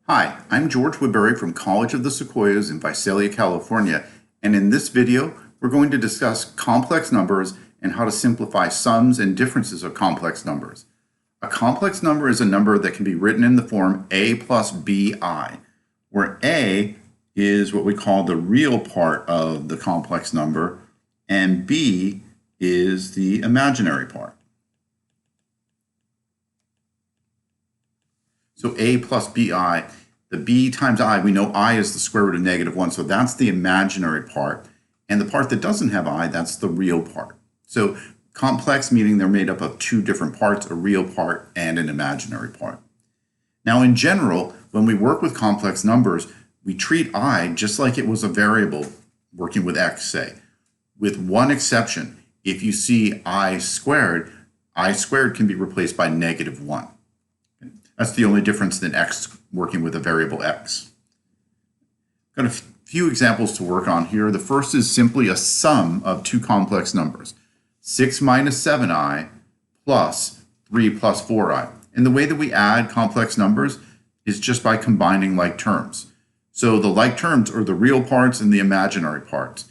Hi, I'm George Woodbury from College of the Sequoias in Visalia, California, and in this video, we're going to discuss complex numbers and how to simplify sums and differences of complex numbers. A complex number is a number that can be written in the form a plus bi, where a is what we call the real part of the complex number, and b is the imaginary part. So a plus bi, the b times I, we know I is the square root of -1, so that's the imaginary part. And the part that doesn't have I, that's the real part. So complex meaning they're made up of two different parts, a real part and an imaginary part. Now in general, when we work with complex numbers, we treat I just like it was a variable working with x, say. With one exception, if you see I squared can be replaced by -1. That's the only difference than x working with a variable x. Got a few examples to work on here. The first is simply a sum of two complex numbers, 6 minus 7i plus 3 plus 4i. And the way that we add complex numbers is just by combining like terms. So the like terms are the real parts and the imaginary parts.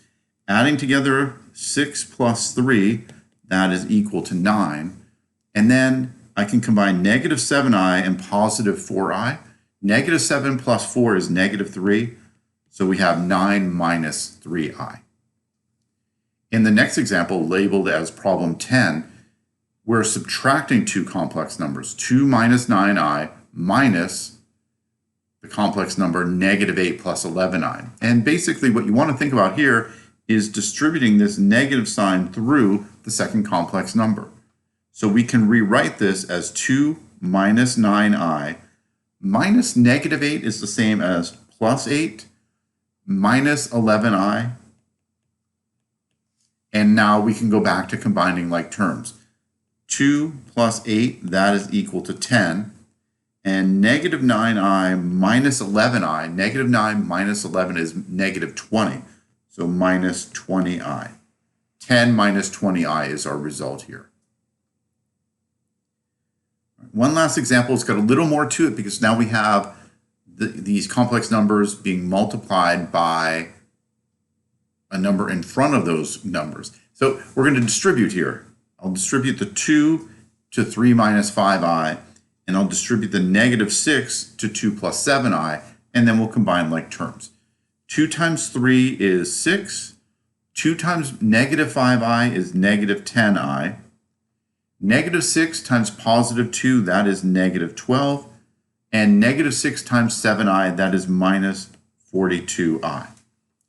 Adding together 6 plus 3, that is equal to 9. And then I can combine -7i and +4i. -7 plus 4 is -3, so we have 9 minus 3i. In the next example, labeled as problem 10, we're subtracting two complex numbers, 2 minus 9i minus the complex number -8 plus 11i. And basically what you want to think about here is distributing this negative sign through the second complex number. So we can rewrite this as 2 minus 9i minus -8 is the same as +8 minus 11i. And now we can go back to combining like terms. 2 plus 8, that is equal to 10. And -9i minus 11i, -9 minus 11 is -20. So minus 20i. 10 minus 20i is our result here. One last example, it's got a little more to it because now we have these complex numbers being multiplied by a number in front of those numbers. So we're going to distribute here. I'll distribute the 2 to 3 minus 5i, and I'll distribute the -6 to 2 plus 7i, and then we'll combine like terms. 2 times 3 is 6. 2 times -5i is -10i. -6 times +2, that is -12. And -6 times 7i, that is minus 42i.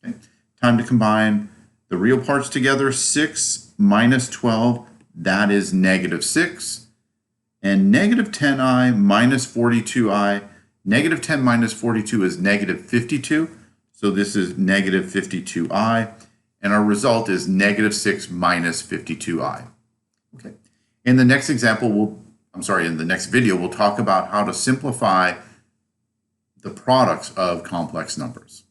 Okay. Time to combine the real parts together. 6 minus 12, that is -6. And -10i minus 42i, -10 minus 42 is -52. So this is -52i. And our result is -6 minus 52i. Okay. In the next example, in the next video, we'll talk about how to simplify the products of complex numbers.